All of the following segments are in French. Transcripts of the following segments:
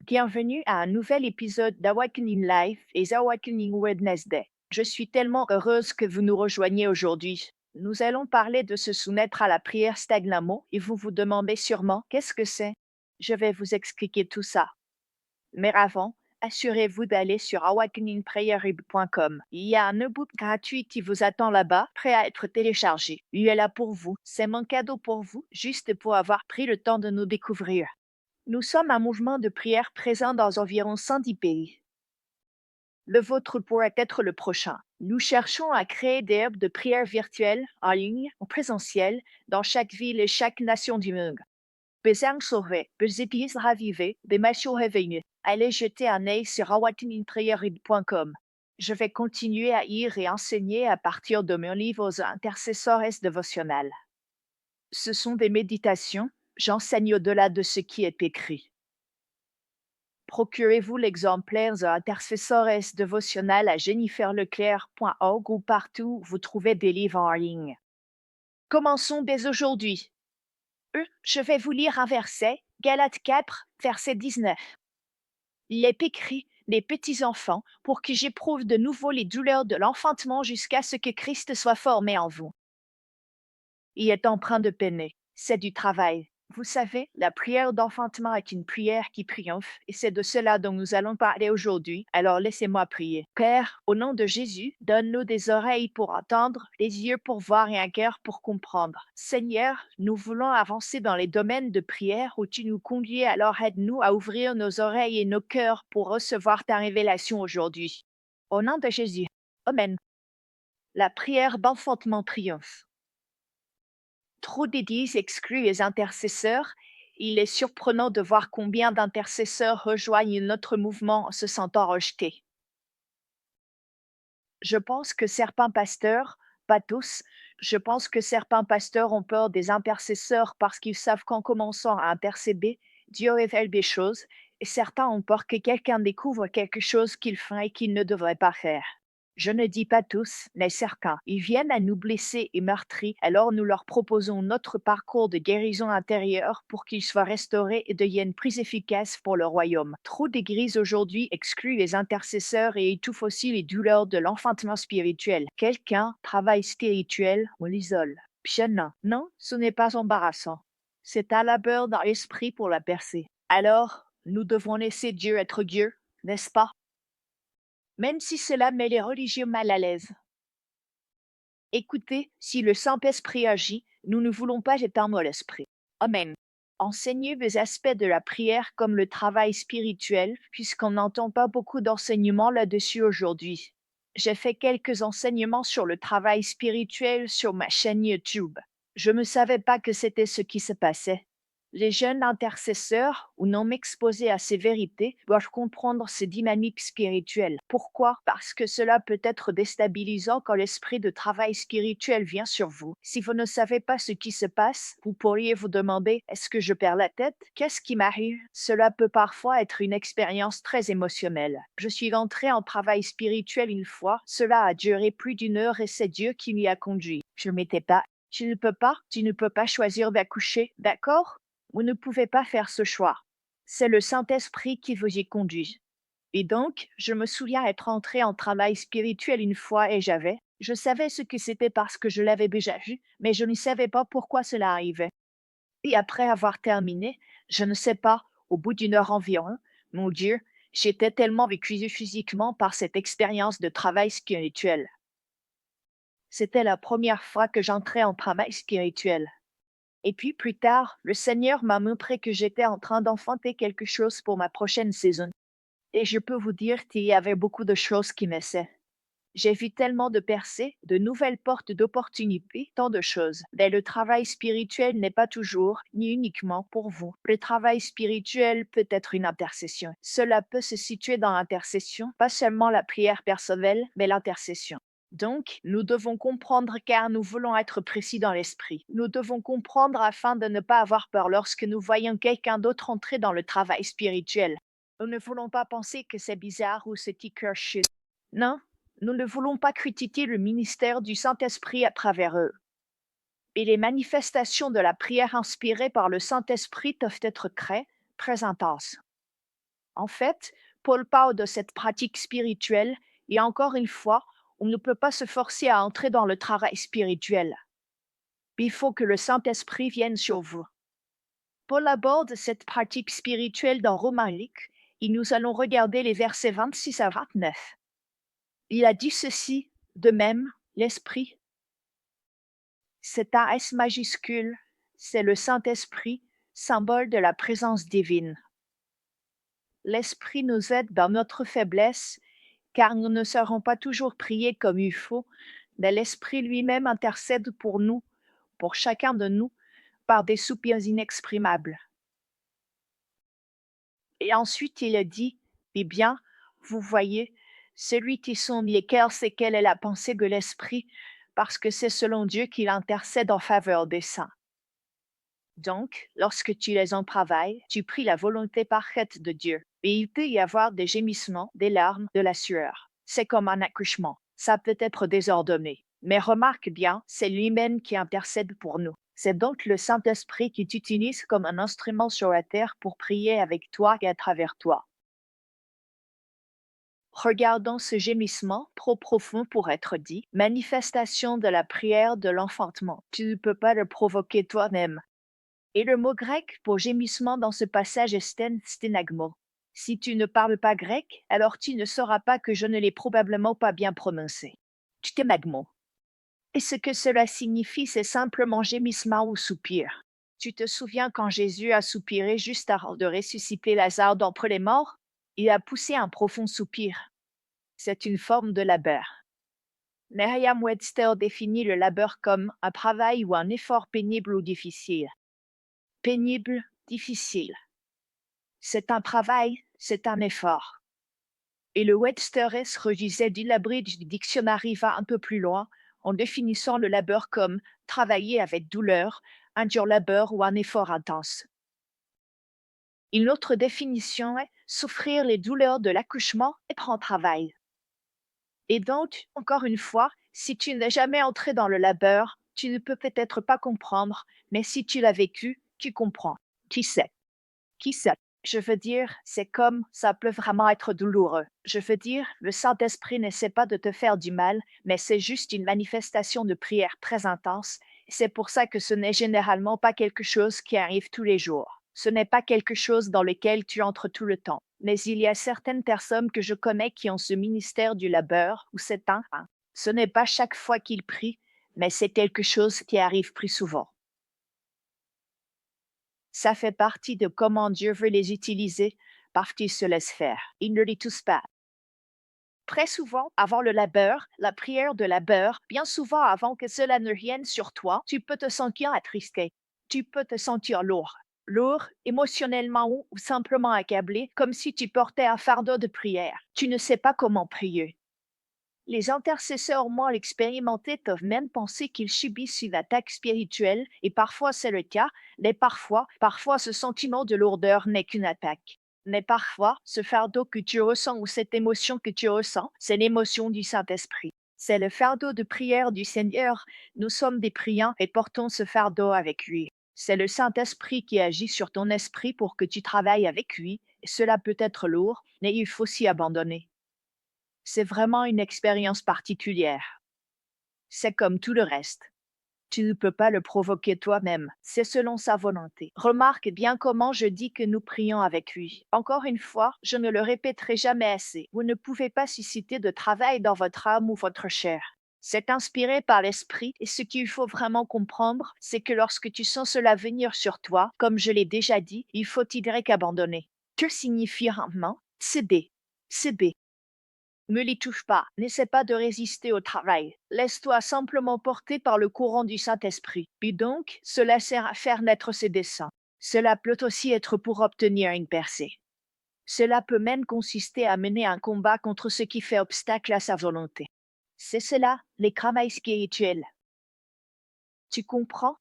Bienvenue à un nouvel épisode d'Awakening Life et Awakening Wednesday. Je suis tellement heureuse que vous nous rejoigniez aujourd'hui. Nous allons parler de se soumettre à la prière stagnamo et vous vous demandez sûrement qu'est-ce que c'est. Je vais vous expliquer tout ça. Mais avant, assurez-vous d'aller sur awakeningprayerhub.com. Il y a un e-book gratuit qui vous attend là-bas, prêt à être téléchargé. Il est là pour vous. C'est mon cadeau pour vous, juste pour avoir pris le temps de nous découvrir. Nous sommes un mouvement de prière présent dans environ 110 pays. Le vôtre pourrait être le prochain. Nous cherchons à créer des hubs de prière virtuels, en ligne ou présentiel, dans chaque ville et chaque nation du monde. Besoin sauver, églises ravivées, des missions réveillées. Allez jeter un œil sur awakeningprayerhub.com. Je vais continuer à lire et enseigner à partir de mon livre aux intercesseurs dévotionnels. Ce sont des méditations, j'enseigne au-delà de ce qui est écrit. Procurez-vous l'exemplaire Intercessores dévotionnel à jenniferleclerc.org ou partout où vous trouvez des livres en ligne. Commençons dès aujourd'hui. Je vais vous lire un verset, Galates 4, verset 19. Il est écrit, les petits enfants, pour que j'éprouve de nouveau les douleurs de l'enfantement jusqu'à ce que Christ soit formé en vous. Il est empreint de peiner, c'est du travail. Vous savez, la prière d'enfantement est une prière qui triomphe, et c'est de cela dont nous allons parler aujourd'hui, alors laissez-moi prier. Père, au nom de Jésus, donne-nous des oreilles pour entendre, des yeux pour voir et un cœur pour comprendre. Seigneur, nous voulons avancer dans les domaines de prière où tu nous conduis, alors aide-nous à ouvrir nos oreilles et nos cœurs pour recevoir ta révélation aujourd'hui. Au nom de Jésus. Amen. La prière d'enfantement triomphe. Trop d'églises excluent les intercesseurs. Il est surprenant de voir combien d'intercesseurs rejoignent notre mouvement en se sentant rejetés. Je pense que certains pasteurs, pas tous, je pense que certains pasteurs ont peur des intercesseurs parce qu'ils savent qu'en commençant à intercéder, Dieu révèle des choses, et certains ont peur que quelqu'un découvre quelque chose qu'ils font et qu'ils ne devraient pas faire. Je ne dis pas tous, mais certains. Ils viennent à nous blesser et meurtrir, alors nous leur proposons notre parcours de guérison intérieure pour qu'ils soient restaurés et deviennent plus efficaces pour le royaume. Trop d'églises aujourd'hui excluent les intercesseurs et étouffent aussi les douleurs de l'enfantement spirituel. Quelqu'un travail spirituel, on l'isole. Bien non, ce n'est pas embarrassant. C'est un labeur dans l'esprit pour la percer. Alors, nous devons laisser Dieu être Dieu, n'est-ce pas? Même si cela met les religieux mal à l'aise. Écoutez, si le Saint-Esprit agit, nous ne voulons pas éteindre l'esprit. Amen. Enseignez les aspects de la prière comme le travail spirituel, puisqu'on n'entend pas beaucoup d'enseignements là-dessus aujourd'hui. J'ai fait quelques enseignements sur le travail spirituel sur ma chaîne YouTube. Je ne savais pas que c'était ce qui se passait. Les jeunes intercesseurs, ou non exposés à ces vérités, doivent comprendre ces dynamiques spirituelles. Pourquoi? Parce que cela peut être déstabilisant quand l'esprit de travail spirituel vient sur vous. Si vous ne savez pas ce qui se passe, vous pourriez vous demander, est-ce que je perds la tête? Qu'est-ce qui m'arrive? Cela peut parfois être une expérience très émotionnelle. Je suis entrée en travail spirituel une fois, cela a duré plus d'une heure et c'est Dieu qui m'y a conduit. Je m'étais pas. Tu ne peux pas choisir d'accoucher, d'accord? Vous ne pouvez pas faire ce choix. C'est le Saint-Esprit qui vous y conduit. Et donc, je me souviens être entrée en travail spirituel une fois et je savais ce que c'était parce que je l'avais déjà vu, mais je ne savais pas pourquoi cela arrivait. Et après avoir terminé, je ne sais pas, au bout d'une heure environ, mon Dieu, j'étais tellement épuisée physiquement par cette expérience de travail spirituel. C'était la première fois que j'entrais en travail spirituel. Et puis plus tard, le Seigneur m'a montré que j'étais en train d'enfanter quelque chose pour ma prochaine saison. Et je peux vous dire qu'il y avait beaucoup de choses qui m'essaient. J'ai vu tellement de percées, de nouvelles portes d'opportunités, tant de choses. Mais le travail spirituel n'est pas toujours, ni uniquement pour vous. Le travail spirituel peut être une intercession. Cela peut se situer dans l'intercession, pas seulement la prière personnelle, mais l'intercession. Donc, nous devons comprendre car nous voulons être précis dans l'esprit. Nous devons comprendre afin de ne pas avoir peur lorsque nous voyons quelqu'un d'autre entrer dans le travail spirituel. Nous ne voulons pas penser que c'est bizarre ou c'est shit. Non, nous ne voulons pas critiquer le ministère du Saint-Esprit à travers eux. Et les manifestations de la prière inspirée par le Saint-Esprit doivent être très intenses. En fait, Paul parle de cette pratique spirituelle et encore une fois, on ne peut pas se forcer à entrer dans le travail spirituel. Il faut que le Saint-Esprit vienne sur vous. Paul aborde cette pratique spirituelle dans Romains 8 et nous allons regarder les versets 26 à 29. Il a dit ceci, de même, l'Esprit. C'est un S majuscule, c'est le Saint-Esprit, symbole de la présence divine. L'Esprit nous aide dans notre faiblesse, car nous ne saurons pas toujours prier comme il faut, mais l'Esprit lui-même intercède pour nous, pour chacun de nous, par des soupirs inexprimables. Et ensuite il a dit, eh bien, vous voyez, celui qui sonde les cœurs sait quelle est la pensée de l'Esprit, parce que c'est selon Dieu qu'il intercède en faveur des saints. Donc, lorsque tu es en travail, tu pries la volonté parfaite de Dieu. Et il peut y avoir des gémissements, des larmes, de la sueur. C'est comme un accouchement. Ça peut être désordonné. Mais remarque bien, c'est lui-même qui intercède pour nous. C'est donc le Saint-Esprit qui t'utilise comme un instrument sur la terre pour prier avec toi et à travers toi. Regardons ce gémissement, trop profond pour être dit, manifestation de la prière de l'enfantement. Tu ne peux pas le provoquer toi-même. Et le mot grec pour gémissement dans ce passage est stenagmo. Si tu ne parles pas grec, alors tu ne sauras pas que je ne l'ai probablement pas bien prononcé. Stenagmo. Et ce que cela signifie, c'est simplement gémissement ou soupir. Tu te souviens quand Jésus a soupiré juste avant de ressusciter Lazare d'entre les morts? Il a poussé un profond soupir. C'est une forme de labeur. Merriam-Webster définit le labeur comme un travail ou un effort pénible ou difficile. Pénible, difficile. C'est un travail, c'est un effort. Et le Webster's regisait du dictionnaire va un peu plus loin en définissant le labeur comme travailler avec douleur, un dur labeur ou un effort intense. Une autre définition est souffrir les douleurs de l'accouchement est un travail. Et donc, encore une fois, si tu n'es jamais entré dans le labeur, tu ne peux peut-être pas comprendre, mais si tu l'as vécu, tu comprends. Qui sait? Qui sait? Je veux dire, c'est comme ça peut vraiment être douloureux. Je veux dire, le Saint-Esprit n'essaie pas de te faire du mal, mais c'est juste une manifestation de prière très intense. C'est pour ça que ce n'est généralement pas quelque chose qui arrive tous les jours. Ce n'est pas quelque chose dans lequel tu entres tout le temps. Mais il y a certaines personnes que je connais qui ont ce ministère du labeur, où c'est un. Ce n'est pas chaque fois qu'ils prient, mais c'est quelque chose qui arrive plus souvent. Ça fait partie de comment Dieu veut les utiliser, parce qu'il se laisse faire. Il ne les touche pas. Très souvent, avant le labeur, la prière de labeur, bien souvent avant que cela ne vienne sur toi, tu peux te sentir attristé. Tu peux te sentir lourd. Lourd, émotionnellement ou simplement accablé, comme si tu portais un fardeau de prière. Tu ne sais pas comment prier. Les intercesseurs moins expérimentés peuvent même penser qu'ils subissent une attaque spirituelle, et parfois c'est le cas, mais parfois ce sentiment de lourdeur n'est qu'une attaque. Mais parfois, ce fardeau que tu ressens ou cette émotion que tu ressens, c'est l'émotion du Saint-Esprit. C'est le fardeau de prière du Seigneur. Nous sommes des priants et portons ce fardeau avec lui. C'est le Saint-Esprit qui agit sur ton esprit pour que tu travailles avec lui. Et cela peut être lourd, mais il faut s'y abandonner. C'est vraiment une expérience particulière. C'est comme tout le reste. Tu ne peux pas le provoquer toi-même, c'est selon sa volonté. Remarque bien comment je dis que nous prions avec lui. Encore une fois, je ne le répéterai jamais assez. Vous ne pouvez pas susciter de travail dans votre âme ou votre chair. C'est inspiré par l'esprit et ce qu'il faut vraiment comprendre, c'est que lorsque tu sens cela venir sur toi, comme je l'ai déjà dit, il faut abandonner. Que signifie rendement? Céder. Céder. Ne les touche pas, n'essaie pas de résister au travail. Laisse-toi simplement porter par le courant du Saint-Esprit. Puis donc, cela sert à faire naître ses desseins. Cela peut aussi être pour obtenir une percée. Cela peut même consister à mener un combat contre ce qui fait obstacle à sa volonté. C'est cela, les travails spirituels. Tu comprends?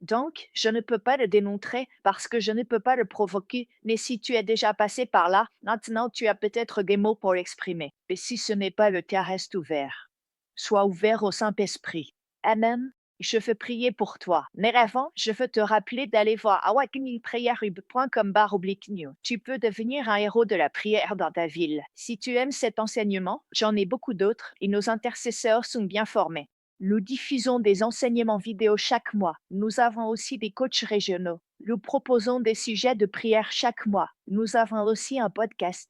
Donc, je ne peux pas le démontrer parce que je ne peux pas le provoquer, mais si tu es déjà passé par là, maintenant tu as peut-être des mots pour l'exprimer. Et si ce n'est pas le cas, reste ouvert. Sois ouvert au Saint-Esprit. Amen. Je veux prier pour toi. Mais avant, je veux te rappeler d'aller voir awakeningprayerhub.com/new. Tu peux devenir un héros de la prière dans ta ville. Si tu aimes cet enseignement, j'en ai beaucoup d'autres et nos intercesseurs sont bien formés. Nous diffusons des enseignements vidéo chaque mois. Nous avons aussi des coachs régionaux. Nous proposons des sujets de prière chaque mois. Nous avons aussi un podcast.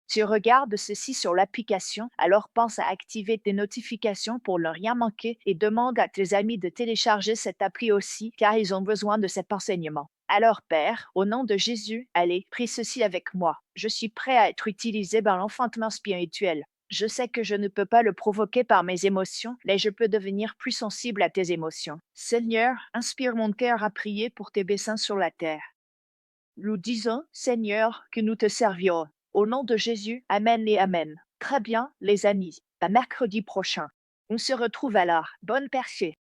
Tu regardes ceci sur l'application, alors pense à activer tes notifications pour ne rien manquer et demande à tes amis de télécharger cette appli aussi, car ils ont besoin de cet enseignement. Alors Père, au nom de Jésus, allez, prie ceci avec moi. Je suis prêt à être utilisé par l'enfantement spirituel. Je sais que je ne peux pas le provoquer par mes émotions, mais je peux devenir plus sensible à tes émotions. Seigneur, inspire mon cœur à prier pour tes desseins sur la terre. Nous disons, Seigneur, que nous te servirons. Au nom de Jésus, Amen et Amen. Très bien, les amis. À mercredi prochain. On se retrouve alors. Bonne percée.